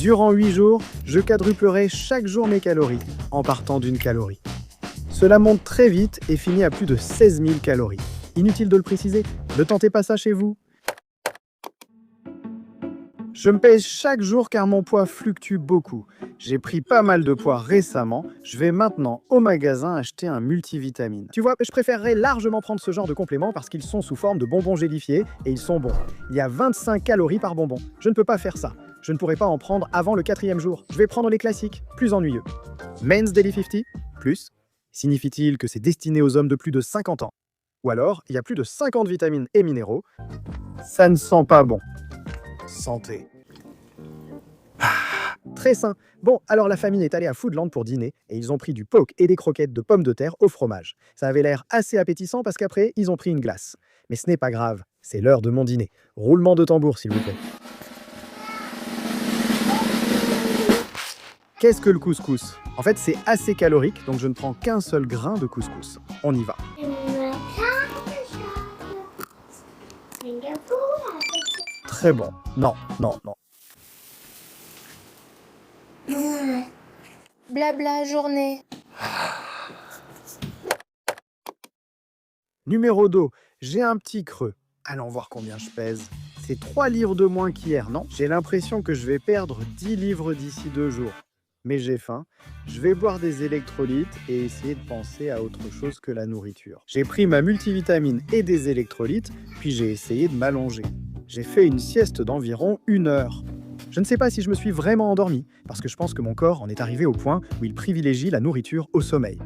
Durant 8 jours, je quadruplerai chaque jour mes calories en partant d'une calorie. Cela monte très vite et finit à plus de 16 000 calories. Inutile de le préciser, ne tentez pas ça chez vous. Je me pèse chaque jour car mon poids fluctue beaucoup. J'ai pris pas mal de poids récemment. Je vais maintenant au magasin acheter un multivitamine. Tu vois, je préférerais largement prendre ce genre de compléments parce qu'ils sont sous forme de bonbons gélifiés et ils sont bons. Il y a 25 calories par bonbon. Je ne peux pas faire ça. Je ne pourrai pas en prendre avant le 4e jour. Je vais prendre les classiques, plus ennuyeux. Men's Daily 50, plus. Signifie-t-il que c'est destiné aux hommes de plus de 50 ans? Ou alors, il y a plus de 50 vitamines et minéraux. Ça ne sent pas bon. Santé. Très sain. Bon, alors la famille est allée à Foodland pour dîner et ils ont pris du poke et des croquettes de pommes de terre au fromage. Ça avait l'air assez appétissant parce qu'après, ils ont pris une glace. Mais ce n'est pas grave, c'est l'heure de mon dîner. Roulement de tambour, s'il vous plaît. Qu'est-ce que le couscous? En fait, c'est assez calorique, donc je ne prends qu'un seul grain de couscous. On y va. Très bon. Non, non, non. Blabla journée. Numéro d'eau, j'ai un petit creux. Allons voir combien je pèse. C'est 3 livres de moins qu'hier, non? J'ai l'impression que je vais perdre 10 livres d'ici 2 jours. Mais j'ai faim. Je vais boire des électrolytes et essayer de penser à autre chose que la nourriture. J'ai pris ma multivitamine et des électrolytes, puis j'ai essayé de m'allonger. J'ai fait une sieste d'environ 1 heure. Je ne sais pas si je me suis vraiment endormi, parce que je pense que mon corps en est arrivé au point où il privilégie la nourriture au sommeil.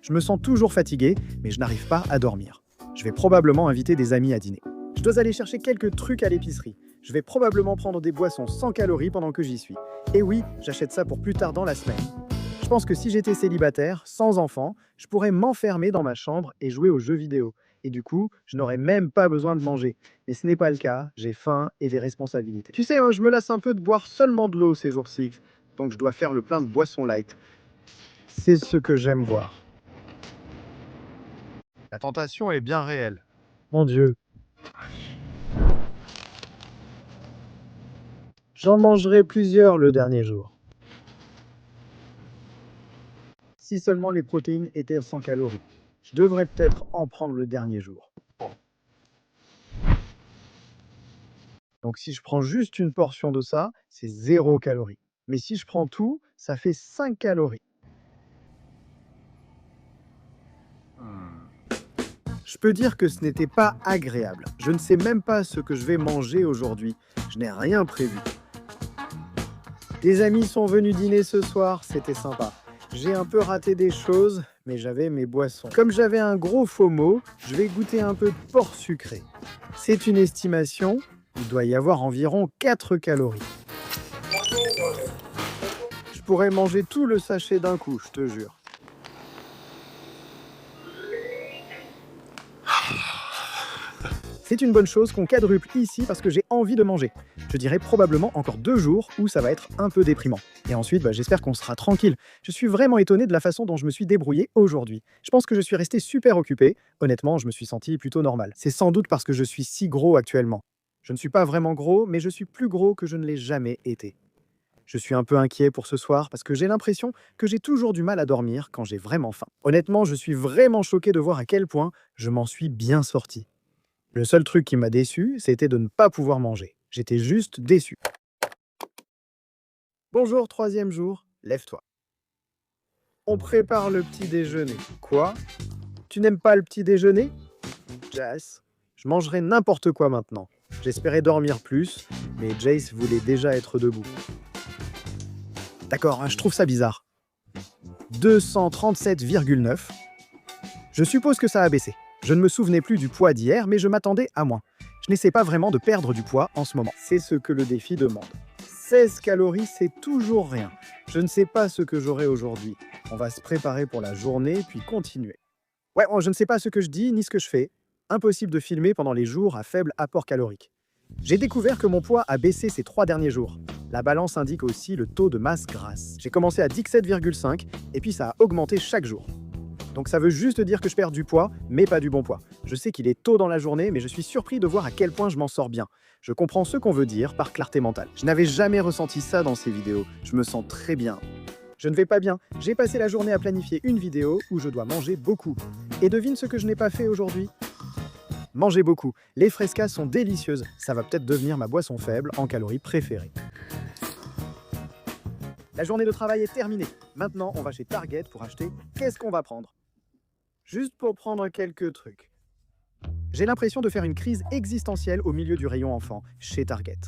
Je me sens toujours fatigué, mais je n'arrive pas à dormir. Je vais probablement inviter des amis à dîner. Je dois aller chercher quelques trucs à l'épicerie. Je vais probablement prendre des boissons sans calories pendant que j'y suis. Et oui, j'achète ça pour plus tard dans la semaine. Je pense que si j'étais célibataire, sans enfant, je pourrais m'enfermer dans ma chambre et jouer aux jeux vidéo. Et du coup, je n'aurais même pas besoin de manger. Mais ce n'est pas le cas, j'ai faim et des responsabilités. Tu sais, je me lasse un peu de boire seulement de l'eau ces jours-ci. Donc je dois faire le plein de boissons light. C'est ce que j'aime voir. La tentation est bien réelle. Mon Dieu. J'en mangerai plusieurs le dernier jour. Si seulement les protéines étaient sans calories. Je devrais peut-être en prendre le dernier jour. Donc si je prends juste une portion de ça, c'est 0 calories. Mais si je prends tout, ça fait 5 calories. Je peux dire que ce n'était pas agréable. Je ne sais même pas ce que je vais manger aujourd'hui. Je n'ai rien prévu. Des amis sont venus dîner ce soir, c'était sympa. J'ai un peu raté des choses, mais j'avais mes boissons. Comme j'avais un gros FOMO, je vais goûter un peu de porc sucré. C'est une estimation, il doit y avoir environ 4 calories. Je pourrais manger tout le sachet d'un coup, je te jure. C'est une bonne chose qu'on quadruple ici parce que j'ai envie de manger. Je dirais probablement encore 2 jours où ça va être un peu déprimant. Et ensuite, j'espère qu'on sera tranquille. Je suis vraiment étonné de la façon dont je me suis débrouillé aujourd'hui. Je pense que je suis resté super occupé. Honnêtement, je me suis senti plutôt normal. C'est sans doute parce que je suis si gros actuellement. Je ne suis pas vraiment gros, mais je suis plus gros que je ne l'ai jamais été. Je suis un peu inquiet pour ce soir parce que j'ai l'impression que j'ai toujours du mal à dormir quand j'ai vraiment faim. Honnêtement, je suis vraiment choqué de voir à quel point je m'en suis bien sorti. Le seul truc qui m'a déçu, c'était de ne pas pouvoir manger. J'étais juste déçu. Bonjour, 3e jour, lève-toi. On prépare le petit déjeuner. Quoi? Tu n'aimes pas le petit déjeuner? Jace, je mangerai n'importe quoi maintenant. J'espérais dormir plus, mais Jace voulait déjà être debout. D'accord, je trouve ça bizarre. 237,9. Je suppose que ça a baissé. Je ne me souvenais plus du poids d'hier, mais je m'attendais à moins. Je n'essaie pas vraiment de perdre du poids en ce moment. C'est ce que le défi demande. 16 calories, c'est toujours rien. Je ne sais pas ce que j'aurai aujourd'hui. On va se préparer pour la journée, puis continuer. Ouais, je ne sais pas ce que je dis ni ce que je fais. Impossible de filmer pendant les jours à faible apport calorique. J'ai découvert que mon poids a baissé ces 3 derniers jours. La balance indique aussi le taux de masse grasse. J'ai commencé à 17,5 et puis ça a augmenté chaque jour. Donc ça veut juste dire que je perds du poids, mais pas du bon poids. Je sais qu'il est tôt dans la journée, mais je suis surpris de voir à quel point je m'en sors bien. Je comprends ce qu'on veut dire par clarté mentale. Je n'avais jamais ressenti ça dans ces vidéos. Je me sens très bien. Je ne vais pas bien. J'ai passé la journée à planifier une vidéo où je dois manger beaucoup. Et devine ce que je n'ai pas fait aujourd'hui? Manger beaucoup. Les frescas sont délicieuses. Ça va peut-être devenir ma boisson faible en calories préférée. La journée de travail est terminée. Maintenant, on va chez Target pour acheter. Qu'est-ce qu'on va prendre? Juste pour prendre quelques trucs. J'ai l'impression de faire une crise existentielle au milieu du rayon enfant, chez Target.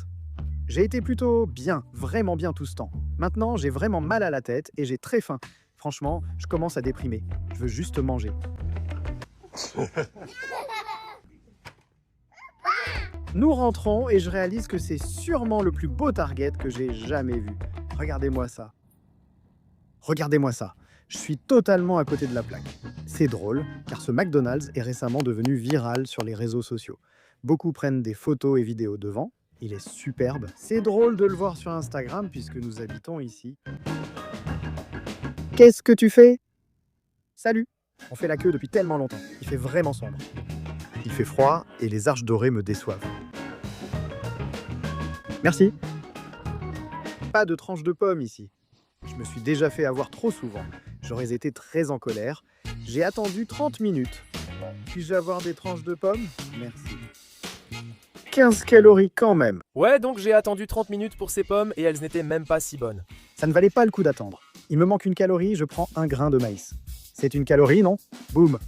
J'ai été plutôt bien, vraiment bien tout ce temps. Maintenant, j'ai vraiment mal à la tête et j'ai très faim. Franchement, je commence à déprimer. Je veux juste manger. Nous rentrons et je réalise que c'est sûrement le plus beau Target que j'ai jamais vu. Regardez-moi ça. Regardez-moi ça. Je suis totalement à côté de la plaque. C'est drôle, car ce McDonald's est récemment devenu viral sur les réseaux sociaux. Beaucoup prennent des photos et vidéos devant. Il est superbe. C'est drôle de le voir sur Instagram puisque nous habitons ici. Qu'est-ce que tu fais? Salut. On fait la queue depuis tellement longtemps. Il fait vraiment sombre. Il fait froid et les arches dorées me déçoivent. Merci. Pas de tranche de pomme ici. Je me suis déjà fait avoir trop souvent. J'aurais été très en colère. J'ai attendu 30 minutes. Puis-je avoir des tranches de pommes? Merci. 15 calories quand même. Ouais, donc j'ai attendu 30 minutes pour ces pommes et elles n'étaient même pas si bonnes. Ça ne valait pas le coup d'attendre. Il me manque une calorie, je prends un grain de maïs. C'est une calorie, non? Boum.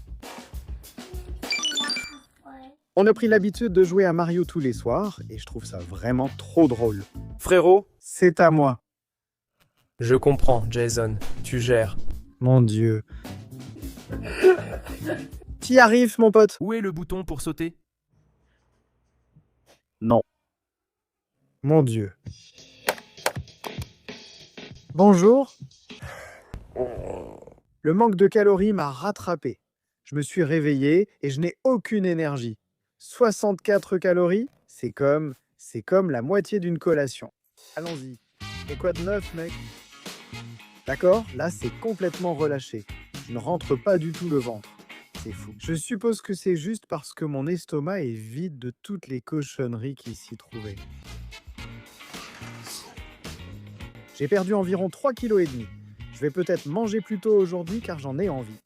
On a pris l'habitude de jouer à Mario tous les soirs et je trouve ça vraiment trop drôle. Frérot, C'est à moi. je comprends, Jason. Tu gères. Mon Dieu. T'y arrives, mon pote? Où est le bouton pour sauter? Non. Mon Dieu. Bonjour. Le manque de calories m'a rattrapé. Je me suis réveillé et je n'ai aucune énergie. 64 calories, c'est comme la moitié d'une collation. Allons-y. Et quoi de neuf, mec? D'accord, là c'est complètement relâché. Je ne rentre pas du tout le ventre. C'est fou. Je suppose que c'est juste parce que mon estomac est vide de toutes les cochonneries qui s'y trouvaient. J'ai perdu environ 3,5 kg. Je vais peut-être manger plus tôt aujourd'hui car j'en ai envie.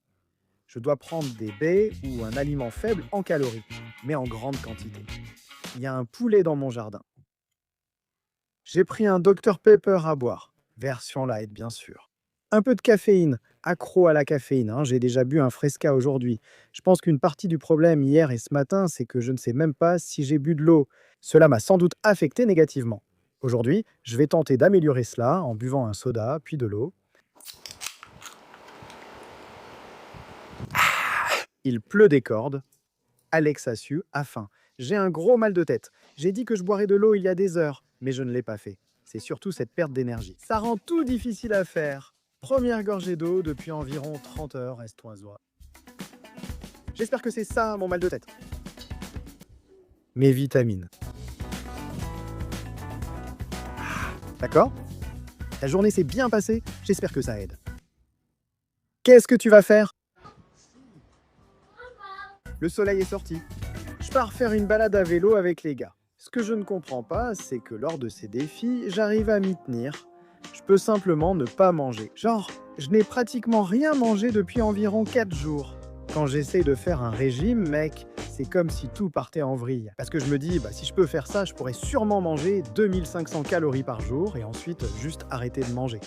Je dois prendre des baies ou un aliment faible en calories, mais en grande quantité. Il y a un poulet dans mon jardin. J'ai pris un Dr Pepper à boire, version light bien sûr. Un peu de caféine, accro à la caféine, hein. J'ai déjà bu un Fresca aujourd'hui. Je pense qu'une partie du problème hier et ce matin, c'est que je ne sais même pas si j'ai bu de l'eau. Cela m'a sans doute affecté négativement. Aujourd'hui, je vais tenter d'améliorer cela en buvant un soda, puis de l'eau. Il pleut des cordes. Alex a su, a faim. J'ai un gros mal de tête. J'ai dit que je boirais de l'eau il y a des heures, mais je ne l'ai pas fait. C'est surtout cette perte d'énergie. Ça rend tout difficile à faire. Première gorgée d'eau depuis environ 30 heures, est-oisois. J'espère que c'est ça mon mal de tête. Mes vitamines. D'accord? Ta journée s'est bien passée, j'espère que ça aide. Qu'est-ce que tu vas faire? Le soleil est sorti. Je pars faire une balade à vélo avec les gars. Ce que je ne comprends pas, c'est que lors de ces défis, j'arrive à m'y tenir. Je peux simplement ne pas manger. Genre, je n'ai pratiquement rien mangé depuis environ 4 jours. Quand j'essaie de faire un régime, mec, c'est comme si tout partait en vrille. Parce que je me dis, si je peux faire ça, je pourrais sûrement manger 2500 calories par jour et ensuite juste arrêter de manger.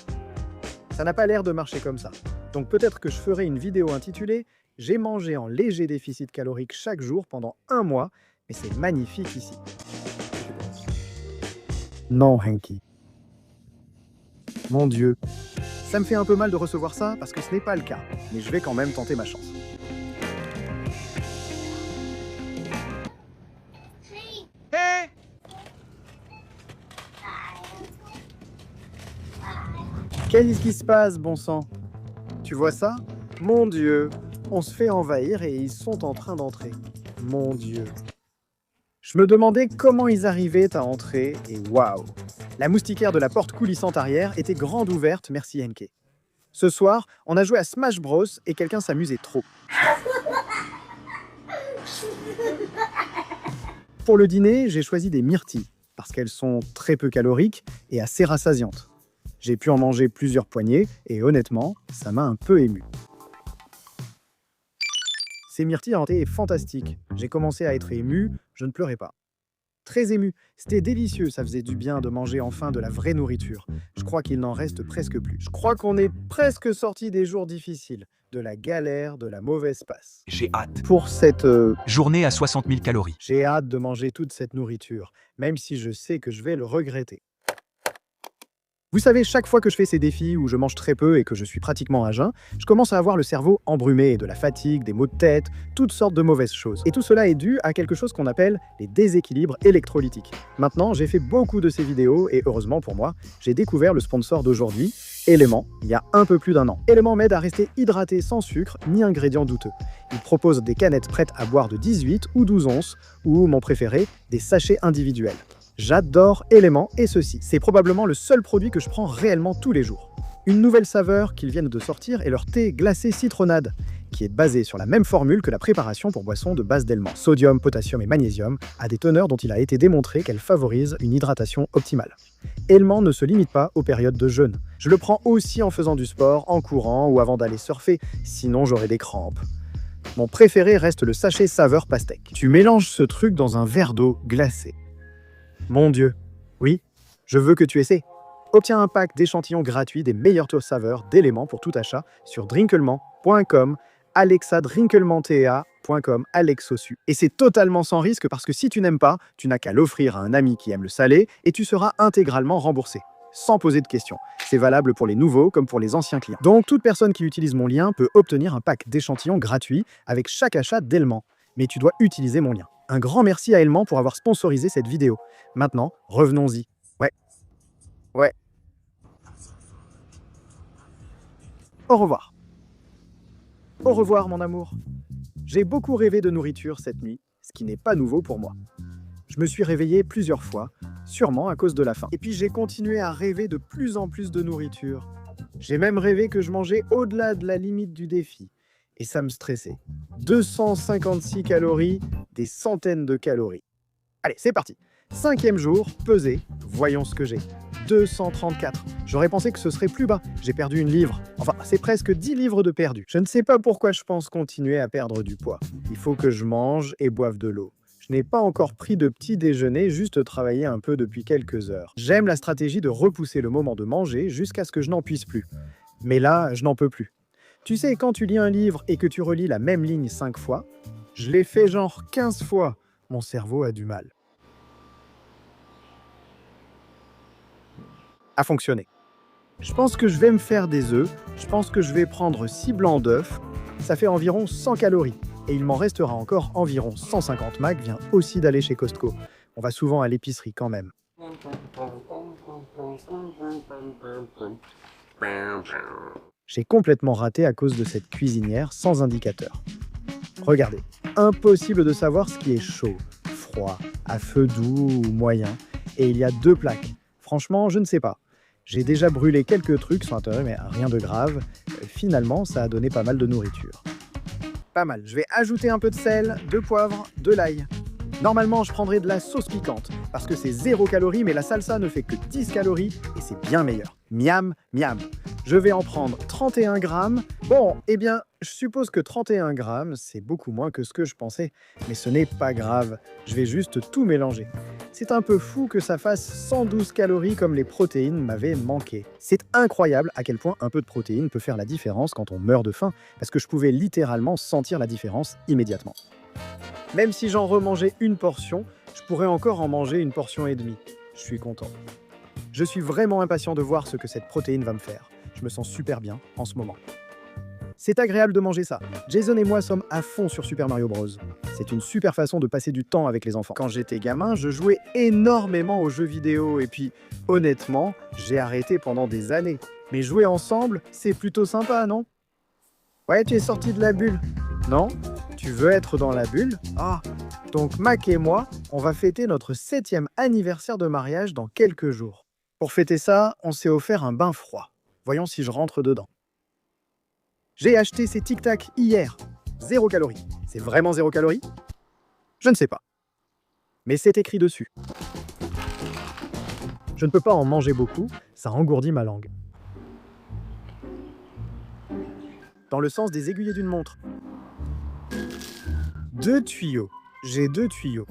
Ça n'a pas l'air de marcher comme ça. Donc peut-être que je ferai une vidéo intitulée « J'ai mangé en léger déficit calorique chaque jour pendant 1 mois, mais c'est magnifique ici. » Non, Henky. Mon Dieu. Ça me fait un peu mal de recevoir ça parce que ce n'est pas le cas, mais je vais quand même tenter ma chance. Hé! Qu'est-ce qui se passe, bon sang? Tu vois ça? Mon Dieu. On se fait envahir et ils sont en train d'entrer. Mon Dieu. Je me demandais comment ils arrivaient à entrer et waouh! La moustiquaire de la porte coulissante arrière était grande ouverte, merci Henke. Ce soir, on a joué à Smash Bros et quelqu'un s'amusait trop. Pour le dîner, j'ai choisi des myrtilles, parce qu'elles sont très peu caloriques et assez rassasiantes. J'ai pu en manger plusieurs poignées et honnêtement, ça m'a un peu ému. Ces myrtilles étaient fantastiques. J'ai commencé à être ému, je ne pleurais pas. Très ému, c'était délicieux, ça faisait du bien de manger enfin de la vraie nourriture. Je crois qu'il n'en reste presque plus. Je crois qu'on est presque sorti des jours difficiles, de la galère, de la mauvaise passe. J'ai hâte. Pour cette Journée à 60 000 calories. j'ai hâte de manger toute cette nourriture, même si je sais que je vais le regretter. Vous savez, chaque fois que je fais ces défis où je mange très peu et que je suis pratiquement à jeun, je commence à avoir le cerveau embrumé, de la fatigue, des maux de tête, toutes sortes de mauvaises choses. Et tout cela est dû à quelque chose qu'on appelle les déséquilibres électrolytiques. Maintenant, j'ai fait beaucoup de ces vidéos et heureusement pour moi, j'ai découvert le sponsor d'aujourd'hui, Element, il y a un peu plus d'1 an. Element m'aide à rester hydraté sans sucre ni ingrédients douteux. Il propose des canettes prêtes à boire de 18 ou 12 onces, ou, mon préféré, des sachets individuels. J'adore Element et ceci, c'est probablement le seul produit que je prends réellement tous les jours. Une nouvelle saveur qu'ils viennent de sortir est leur thé glacé citronnade, qui est basé sur la même formule que la préparation pour boissons de base d'aliments. Sodium, potassium et magnésium a des teneurs dont il a été démontré qu'elles favorisent une hydratation optimale. Element ne se limite pas aux périodes de jeûne. Je le prends aussi en faisant du sport, en courant ou avant d'aller surfer, sinon j'aurai des crampes. Mon préféré reste le sachet saveur pastèque. Tu mélanges ce truc dans un verre d'eau glacée. Mon Dieu, oui, je veux que tu essaies. Obtiens un pack d'échantillons gratuits des meilleures saveurs d'éléments pour tout achat sur drinklement.com, alexadrinklementea.com, alexosu. Et c'est totalement sans risque parce que si tu n'aimes pas, tu n'as qu'à l'offrir à un ami qui aime le salé et tu seras intégralement remboursé, sans poser de questions. C'est valable pour les nouveaux comme pour les anciens clients. Donc toute personne qui utilise mon lien peut obtenir un pack d'échantillons gratuits avec chaque achat d'Element. Mais tu dois utiliser mon lien. Un grand merci à Element pour avoir sponsorisé cette vidéo. Maintenant, revenons-y. Ouais. Au revoir. Au revoir, mon amour. J'ai beaucoup rêvé de nourriture cette nuit, ce qui n'est pas nouveau pour moi. Je me suis réveillé plusieurs fois, sûrement à cause de la faim. Et puis j'ai continué à rêver de plus en plus de nourriture. J'ai même rêvé que je mangeais au-delà de la limite du défi. Et ça me stressait. 256 calories, des centaines de calories. Allez, c'est parti. 5e jour, pesé, voyons ce que j'ai. 234. J'aurais pensé que ce serait plus bas. J'ai perdu 1 livre. Enfin, c'est presque 10 livres de perdu. Je ne sais pas pourquoi je pense continuer à perdre du poids. Il faut que je mange et boive de l'eau. Je n'ai pas encore pris de petit déjeuner, juste travaillé un peu depuis quelques heures. J'aime la stratégie de repousser le moment de manger jusqu'à ce que je n'en puisse plus. Mais là, je n'en peux plus. Tu sais, quand tu lis un livre et que tu relis la même ligne 5 fois, je l'ai fait genre 15 fois. Mon cerveau a du mal à fonctionner. Je pense que je vais me faire des œufs. Je pense que je vais prendre 6 blancs d'œufs. Ça fait environ 100 calories. Et il m'en restera encore environ 150. Mac vient aussi d'aller chez Costco. On va souvent à l'épicerie quand même. J'ai complètement raté à cause de cette cuisinière sans indicateur. Regardez, impossible de savoir ce qui est chaud, froid, à feu doux ou moyen. Et il y a 2 plaques. Franchement, je ne sais pas. J'ai déjà brûlé quelques trucs sur Internet, mais rien de grave. Finalement, ça a donné pas mal de nourriture. Pas mal. Je vais ajouter un peu de sel, de poivre, de l'ail. Normalement, je prendrai de la sauce piquante, parce que c'est 0 calories, mais la salsa ne fait que 10 calories, et c'est bien meilleur. Miam, miam. Je vais en prendre 31 grammes. Bon, eh bien, je suppose que 31 grammes, c'est beaucoup moins que ce que je pensais. Mais ce n'est pas grave, je vais juste tout mélanger. C'est un peu fou que ça fasse 112 calories comme les protéines m'avaient manqué. C'est incroyable à quel point un peu de protéines peut faire la différence quand on meurt de faim, parce que je pouvais littéralement sentir la différence immédiatement. Même si j'en remangeais une portion, je pourrais encore en manger 1,5 portions. Je suis content. Je suis vraiment impatient de voir ce que cette protéine va me faire. Je me sens super bien en ce moment. C'est agréable de manger ça. Jason et moi sommes à fond sur Super Mario Bros. C'est une super façon de passer du temps avec les enfants. Quand j'étais gamin, je jouais énormément aux jeux vidéo et puis, honnêtement, j'ai arrêté pendant des années. Mais jouer ensemble, c'est plutôt sympa, non? Ouais, tu es sorti de la bulle. Non? Tu veux être dans la bulle? Ah, donc Mac et moi, on va fêter notre 7e anniversaire de mariage dans quelques jours. Pour fêter ça, on s'est offert un bain froid. Voyons si je rentre dedans. J'ai acheté ces Tic Tac hier. 0 calories. C'est vraiment 0 calories? Je ne sais pas. Mais c'est écrit dessus. Je ne peux pas en manger beaucoup, ça engourdit ma langue. Dans le sens des aiguillets d'une montre. 2 tuyaux. J'ai 2 tuyaux.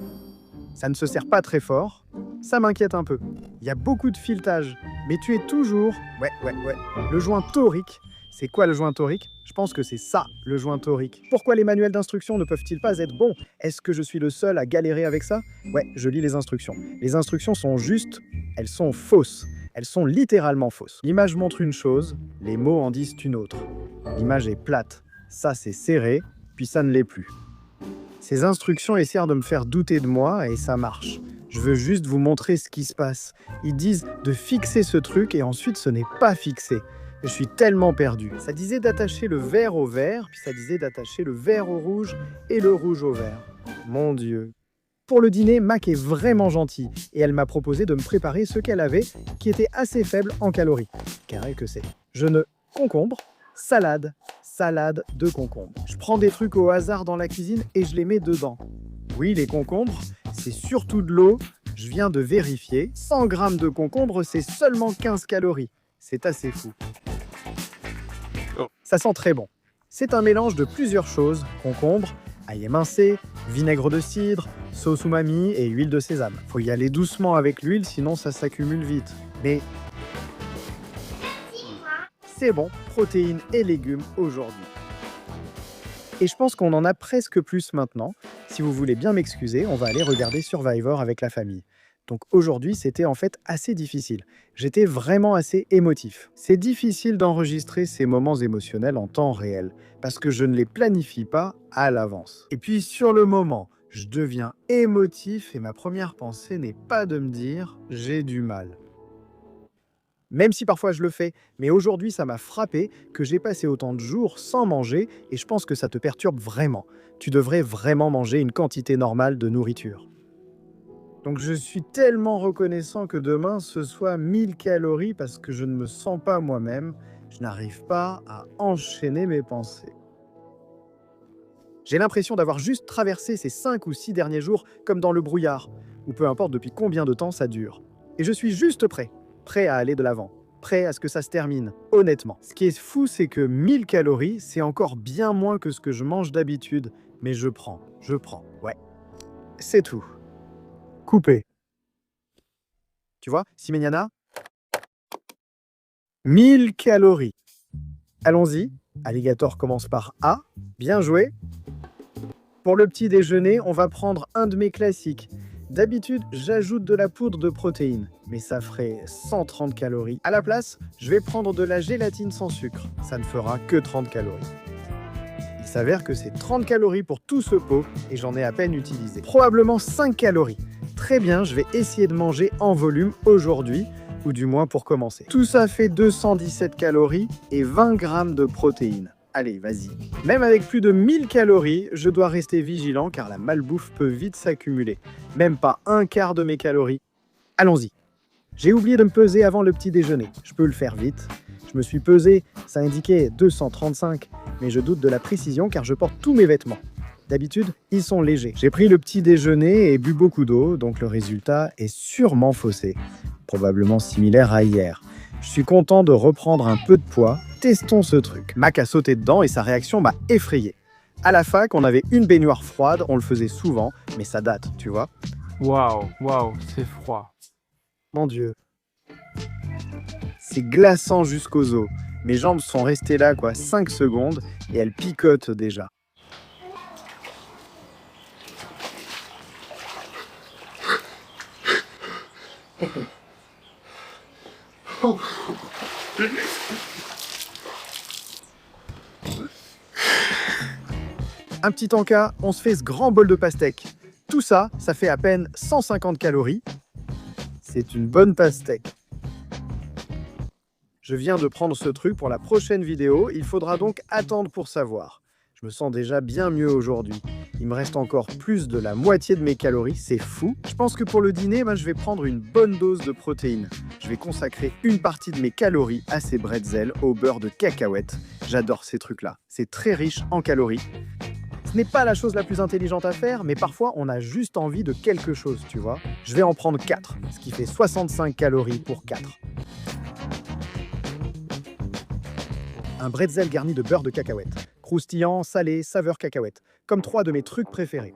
Ça ne se serre pas très fort. Ça m'inquiète un peu. Il y a beaucoup de filetage. Mais tu es toujours... Ouais. Le joint torique. C'est quoi le joint torique? Je pense que c'est ça, le joint torique. Pourquoi les manuels d'instruction ne peuvent-ils pas être bons? Est-ce que je suis le seul à galérer avec ça? Ouais, je lis les instructions. Les instructions sont justes, elles sont fausses. Elles sont littéralement fausses. L'image montre une chose, les mots en disent une autre. L'image est plate. Ça, c'est serré, puis ça ne l'est plus. Ces instructions essaient de me faire douter de moi et ça marche. Je veux juste vous montrer ce qui se passe. Ils disent de fixer ce truc et ensuite ce n'est pas fixé. Je suis tellement perdu. Ça disait d'attacher le vert au vert, puis ça disait d'attacher le vert au rouge et le rouge au vert. Mon Dieu. Pour le dîner, Mac est vraiment gentille et elle m'a proposé de me préparer ce qu'elle avait qui était assez faible en calories. Carré que c'est. Concombre, salade de concombre. Je prends des trucs au hasard dans la cuisine et je les mets dedans. Oui, les concombres, c'est surtout de l'eau. Je viens de vérifier. 100 grammes de concombre, c'est seulement 15 calories. C'est assez fou. Ça sent très bon. C'est un mélange de plusieurs choses. Concombre, ail émincé, vinaigre de cidre, sauce umami et huile de sésame. Faut y aller doucement avec l'huile, sinon ça s'accumule vite. Mais c'est bon, protéines et légumes aujourd'hui. Et je pense qu'on en a presque plus maintenant. Si vous voulez bien m'excuser, on va aller regarder Survivor avec la famille. Donc aujourd'hui, c'était en fait assez difficile. J'étais vraiment assez émotif. C'est difficile d'enregistrer ces moments émotionnels en temps réel, parce que je ne les planifie pas à l'avance. Et puis sur le moment, je deviens émotif et ma première pensée n'est pas de me dire « j'ai du mal ». Même si parfois je le fais, mais aujourd'hui ça m'a frappé que j'ai passé autant de jours sans manger et je pense que ça te perturbe vraiment. Tu devrais vraiment manger une quantité normale de nourriture. Donc je suis tellement reconnaissant que demain ce soit 1000 calories parce que je ne me sens pas moi-même, je n'arrive pas à enchaîner mes pensées. J'ai l'impression d'avoir juste traversé ces 5 ou 6 derniers jours comme dans le brouillard, ou peu importe depuis combien de temps ça dure. Et je suis juste prêt à aller de l'avant, prêt à ce que ça se termine, honnêtement. Ce qui est fou, c'est que 1000 calories, c'est encore bien moins que ce que je mange d'habitude, mais je prends, ouais. C'est tout. Coupé. Tu vois, Simeniana? 1000 calories. Allons-y. Alligator commence par A. Bien joué. Pour le petit déjeuner, on va prendre un de mes classiques. D'habitude, j'ajoute de la poudre de protéines, mais ça ferait 130 calories. À la place, je vais prendre de la gélatine sans sucre. Ça ne fera que 30 calories. Il s'avère que c'est 30 calories pour tout ce pot et j'en ai à peine utilisé. Probablement 5 calories. Très bien, je vais essayer de manger en volume aujourd'hui, ou du moins pour commencer. Tout ça fait 217 calories et 20 grammes de protéines. Allez, vas-y. Même avec plus de 1000 calories, je dois rester vigilant car la malbouffe peut vite s'accumuler. Même pas un quart de mes calories. Allons-y. J'ai oublié de me peser avant le petit déjeuner. Je peux le faire vite. Je me suis pesé, ça indiquait 235, mais je doute de la précision car je porte tous mes vêtements. D'habitude, ils sont légers. J'ai pris le petit déjeuner et bu beaucoup d'eau, donc le résultat est sûrement faussé. Probablement similaire à hier. Je suis content de reprendre un peu de poids. Testons ce truc. Mac a sauté dedans et sa réaction m'a effrayé. À la fac, on avait une baignoire froide, on le faisait souvent, mais ça date, tu vois. Waouh, c'est froid. Mon Dieu. C'est glaçant jusqu'aux os. Mes jambes sont restées là, 5 secondes, et elles picotent déjà. Un petit encas, on se fait ce grand bol de pastèque. Tout ça, ça fait à peine 150 calories. C'est une bonne pastèque. Je viens de prendre ce truc pour la prochaine vidéo, il faudra donc attendre pour savoir. Je me sens déjà bien mieux aujourd'hui. Il me reste encore plus de la moitié de mes calories, c'est fou. Je pense que pour le dîner, je vais prendre une bonne dose de protéines. Je vais consacrer une partie de mes calories à ces bretzels au beurre de cacahuète. J'adore ces trucs-là. C'est très riche en calories. Ce n'est pas la chose la plus intelligente à faire, mais parfois on a juste envie de quelque chose, tu vois. Je vais en prendre 4, ce qui fait 65 calories pour 4. Un bretzel garni de beurre de cacahuète. Croustillant, salé, saveur cacahuète. Comme 3 de mes trucs préférés.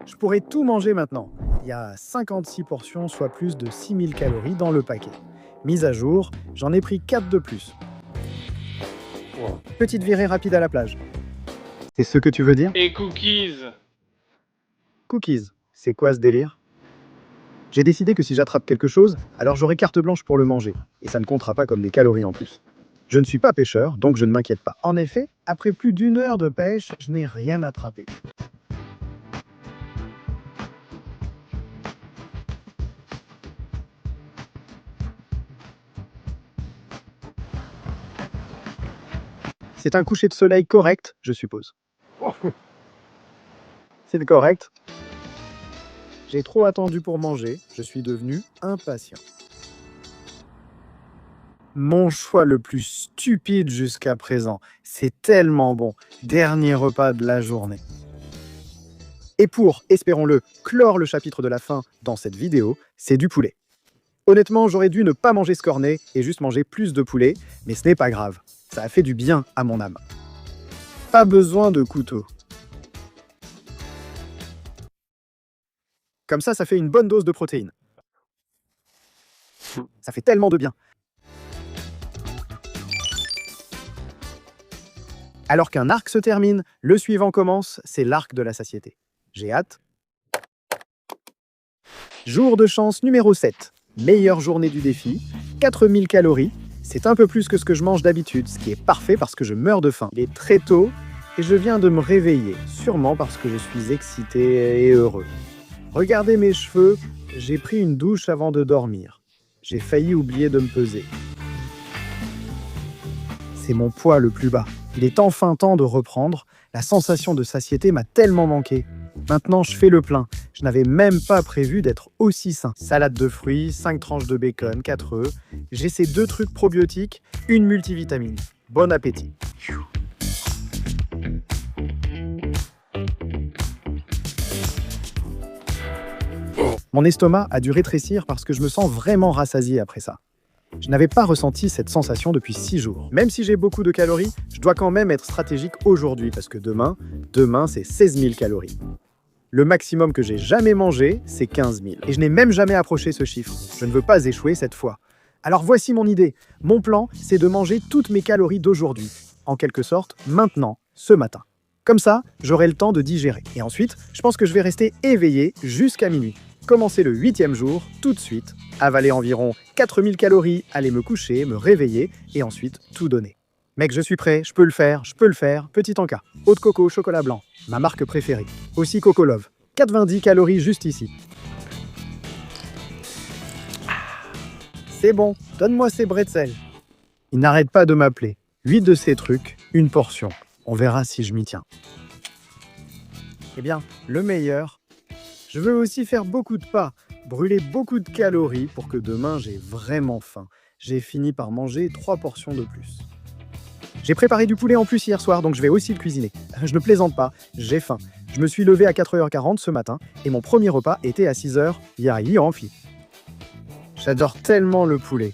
Je pourrais tout manger maintenant. Il y a 56 portions, soit plus de 6000 calories dans le paquet. Mise à jour, j'en ai pris 4 de plus. Petite virée rapide à la plage. C'est ce que tu veux dire? Et cookies. Cookies, c'est quoi ce délire? J'ai décidé que si j'attrape quelque chose, alors j'aurai carte blanche pour le manger. Et ça ne comptera pas comme des calories en plus. Je ne suis pas pêcheur, donc je ne m'inquiète pas. En effet, après plus d'1 heure de pêche, je n'ai rien attrapé. C'est un coucher de soleil correct, je suppose. C'est correct. J'ai trop attendu pour manger, je suis devenu impatient. Mon choix le plus stupide jusqu'à présent. C'est tellement bon. Dernier repas de la journée. Et pour, espérons-le, clore le chapitre de la fin dans cette vidéo, c'est du poulet. Honnêtement, j'aurais dû ne pas manger ce cornet et juste manger plus de poulet, mais ce n'est pas grave. Ça a fait du bien à mon âme. Pas besoin de couteau. Comme ça fait une bonne dose de protéines. Ça fait tellement de bien. Alors qu'un arc se termine, le suivant commence, c'est l'arc de la satiété. J'ai hâte. Jour de chance numéro 7. Meilleure journée du défi. 4000 calories. C'est un peu plus que ce que je mange d'habitude, ce qui est parfait parce que je meurs de faim. Il est très tôt et je viens de me réveiller, sûrement parce que je suis excité et heureux. Regardez mes cheveux, j'ai pris une douche avant de dormir. J'ai failli oublier de me peser. C'est mon poids le plus bas. Il est enfin temps de reprendre. La sensation de satiété m'a tellement manqué. Maintenant, je fais le plein. Je n'avais même pas prévu d'être aussi sain. Salade de fruits, 5 tranches de bacon, 4 œufs. J'ai ces 2 trucs probiotiques, une multivitamine. Bon appétit. Mon estomac a dû rétrécir parce que je me sens vraiment rassasié après ça. Je n'avais pas ressenti cette sensation depuis 6 jours. Même si j'ai beaucoup de calories, je dois quand même être stratégique aujourd'hui parce que demain c'est 16 000 calories. Le maximum que j'ai jamais mangé, c'est 15 000. Et je n'ai même jamais approché ce chiffre. Je ne veux pas échouer cette fois. Alors voici mon idée. Mon plan, c'est de manger toutes mes calories d'aujourd'hui. En quelque sorte, maintenant, ce matin. Comme ça, j'aurai le temps de digérer. Et ensuite, je pense que je vais rester éveillé jusqu'à minuit. Commencer le 8e jour, tout de suite, avaler environ 4000 calories, aller me coucher, me réveiller, et ensuite tout donner. Mec, je suis prêt, je peux le faire, petit encas. Eau de coco, chocolat blanc, ma marque préférée. Aussi Coco Love, 90 calories juste ici. C'est bon, donne-moi ces bretzels. Il n'arrête pas de m'appeler. 8 de ces trucs, une portion. On verra si je m'y tiens. Eh bien, le meilleur, je veux aussi faire beaucoup de pas, brûler beaucoup de calories pour que demain j'ai vraiment faim. J'ai fini par manger 3 portions de plus. J'ai préparé du poulet en plus hier soir, donc je vais aussi le cuisiner. Je ne plaisante pas, j'ai faim. Je me suis levé à 4h40 ce matin et mon premier repas était à 6h. Amphi. J'adore tellement le poulet.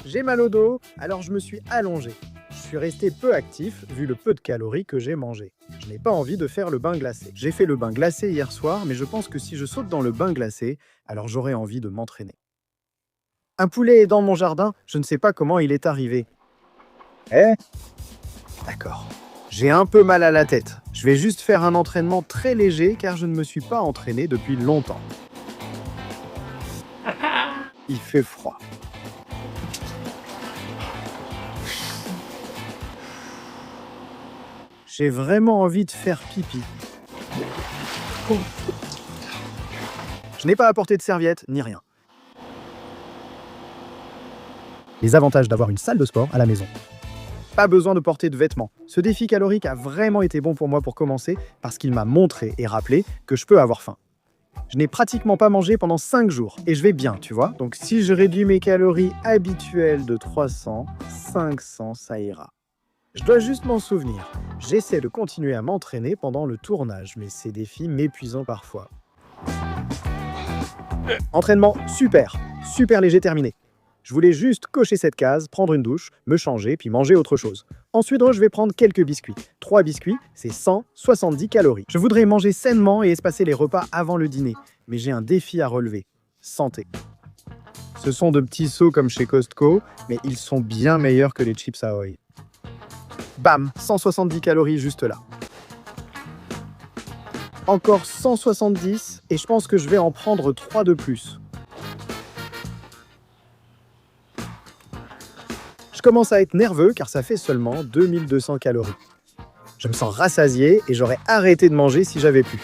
J'ai mal au dos, alors je me suis allongé. Je suis resté peu actif vu le peu de calories que j'ai mangé. Je n'ai pas envie de faire le bain glacé. J'ai fait le bain glacé hier soir, mais je pense que si je saute dans le bain glacé, alors j'aurai envie de m'entraîner. Un poulet est dans mon jardin, je ne sais pas comment il est arrivé. D'accord. J'ai un peu mal à la tête. Je vais juste faire un entraînement très léger car je ne me suis pas entraîné depuis longtemps. Il fait froid. J'ai vraiment envie de faire pipi. Je n'ai pas apporté de serviette, ni rien. Les avantages d'avoir une salle de sport à la maison. pas besoin de porter de vêtements. Ce défi calorique a vraiment été bon pour moi pour commencer parce qu'il m'a montré et rappelé que je peux avoir faim. Je n'ai pratiquement pas mangé pendant 5 jours et je vais bien, tu vois. Donc si je réduis mes calories habituelles de 300, 500, ça ira. Je dois juste m'en souvenir. J'essaie de continuer à m'entraîner pendant le tournage, mais ces défis m'épuisant parfois. Entraînement super, super léger terminé. Je voulais juste cocher cette case, prendre une douche, me changer, puis manger autre chose. Ensuite, je vais prendre quelques biscuits. 3 biscuits, c'est 170 calories. Je voudrais manger sainement et espacer les repas avant le dîner, mais j'ai un défi à relever. Santé. Ce sont de petits seaux comme chez Costco, mais ils sont bien meilleurs que les chips Ahoy. Bam, 170 calories juste là. Encore 170 et je pense que je vais en prendre 3 de plus. Je commence à être nerveux car ça fait seulement 2200 calories. Je me sens rassasié et j'aurais arrêté de manger si j'avais pu.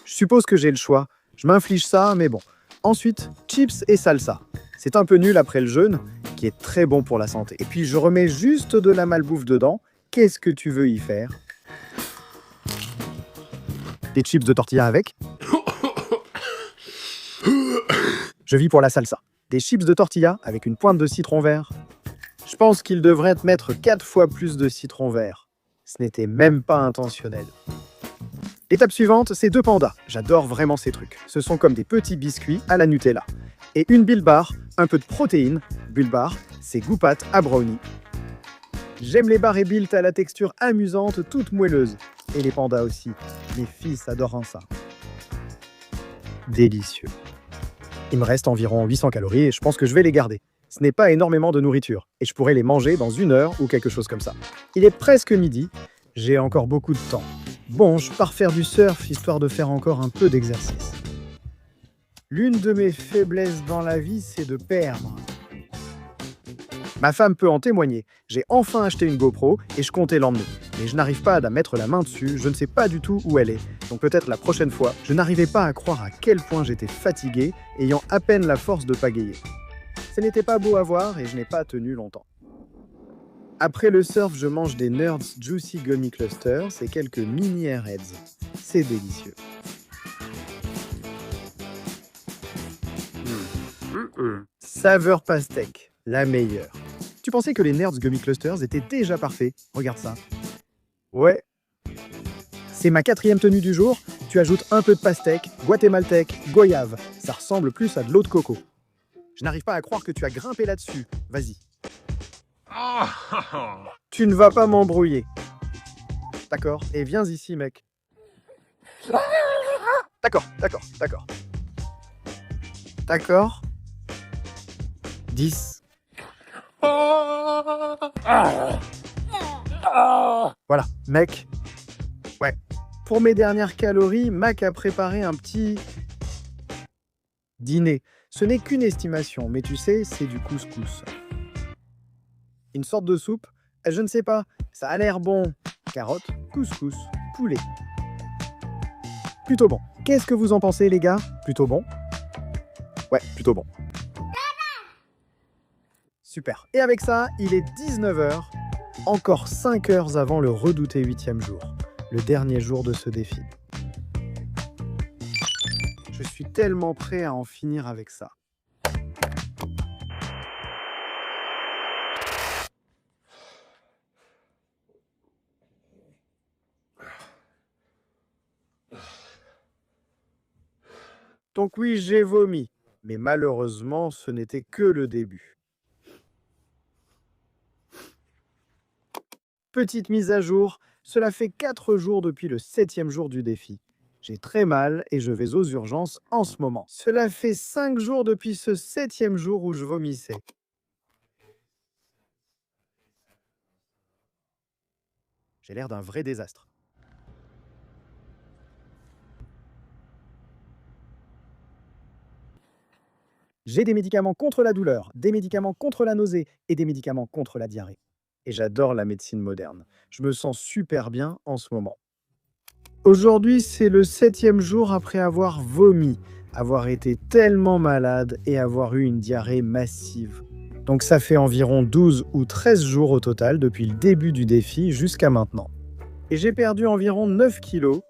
Je suppose que j'ai le choix. Je m'inflige ça, mais bon. Ensuite, chips et salsa. C'est un peu nul après le jeûne, qui est très bon pour la santé. Et puis je remets juste de la malbouffe dedans. Qu'est-ce que tu veux y faire? Des chips de tortilla avec. Je vis pour la salsa. Des chips de tortilla avec une pointe de citron vert. Je pense qu'il devrait mettre 4 fois plus de citron vert. Ce n'était même pas intentionnel. L'étape suivante, c'est 2 pandas. J'adore vraiment ces trucs. Ce sont comme des petits biscuits à la Nutella. Et une Build Bar, un peu de protéines. Build Bar, c'est goût pâte à brownie. J'aime les bars et Build à la texture amusante, toute moelleuse. Et les pandas aussi. Mes fils adorent ça. Délicieux. Il me reste environ 800 calories et je pense que je vais les garder. Ce n'est pas énormément de nourriture et je pourrais les manger dans 1 heure ou quelque chose comme ça. Il est presque midi, j'ai encore beaucoup de temps. Bon, je pars faire du surf histoire de faire encore un peu d'exercice. L'une de mes faiblesses dans la vie, c'est de perdre. Ma femme peut en témoigner. J'ai enfin acheté une GoPro et je comptais l'emmener. Mais je n'arrive pas à mettre la main dessus, je ne sais pas du tout où elle est. Donc peut-être la prochaine fois, je n'arrivais pas à croire à quel point j'étais fatigué, ayant à peine la force de pagayer. Ce n'était pas beau à voir et je n'ai pas tenu longtemps. Après le surf, je mange des Nerds Juicy Gummy Clusters et quelques mini Airheads. C'est délicieux. Saveur pastèque, la meilleure. Tu pensais que les Nerds Gummy Clusters étaient déjà parfaits? Regarde ça. Ouais. C'est ma 4e tenue du jour. Tu ajoutes un peu de pastèque, guatémaltèque, goyave. Ça ressemble plus à de l'eau de coco. Je n'arrive pas à croire que tu as grimpé là-dessus. Vas-y. Tu ne vas pas m'embrouiller. D'accord. Et viens ici, mec. D'accord. D'accord. 10. Voilà, mec. Ouais. Pour mes dernières calories, Mac a préparé un petit dîner. Ce n'est qu'une estimation, mais tu sais, c'est du couscous. Une sorte de soupe? Je ne sais pas, ça a l'air bon. Carottes, couscous, poulet. Plutôt bon. Qu'est-ce que vous en pensez, les gars? Plutôt bon? Ouais, plutôt bon. Super. Et avec ça, il est 19h, encore 5 heures avant le redouté 8e jour, le dernier jour de ce défi. Je suis tellement prêt à en finir avec ça. Donc oui, j'ai vomi, mais malheureusement, ce n'était que le début. Petite mise à jour, cela fait 4 jours depuis le 7e jour du défi. J'ai très mal et je vais aux urgences en ce moment. Cela fait 5 jours depuis ce 7e jour où je vomissais. J'ai l'air d'un vrai désastre. J'ai des médicaments contre la douleur, des médicaments contre la nausée et des médicaments contre la diarrhée. Et j'adore la médecine moderne. Je me sens super bien en ce moment. Aujourd'hui, c'est le 7e jour après avoir vomi, avoir été tellement malade et avoir eu une diarrhée massive. Donc ça fait environ 12 ou 13 jours au total depuis le début du défi jusqu'à maintenant. Et j'ai perdu environ 9 kilos,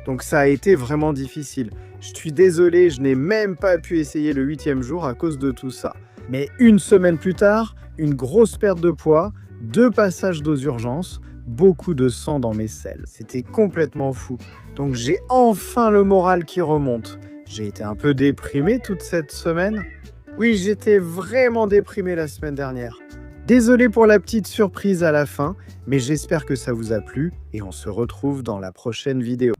donc ça a été vraiment difficile. Je suis désolé, je n'ai même pas pu essayer le 8e jour à cause de tout ça. Mais une semaine plus tard, une grosse perte de poids, 2 passages d'aux urgences, beaucoup de sang dans mes selles. C'était complètement fou. Donc j'ai enfin le moral qui remonte. J'ai été un peu déprimé toute cette semaine. Oui, j'étais vraiment déprimé la semaine dernière. Désolé pour la petite surprise à la fin, mais j'espère que ça vous a plu et on se retrouve dans la prochaine vidéo.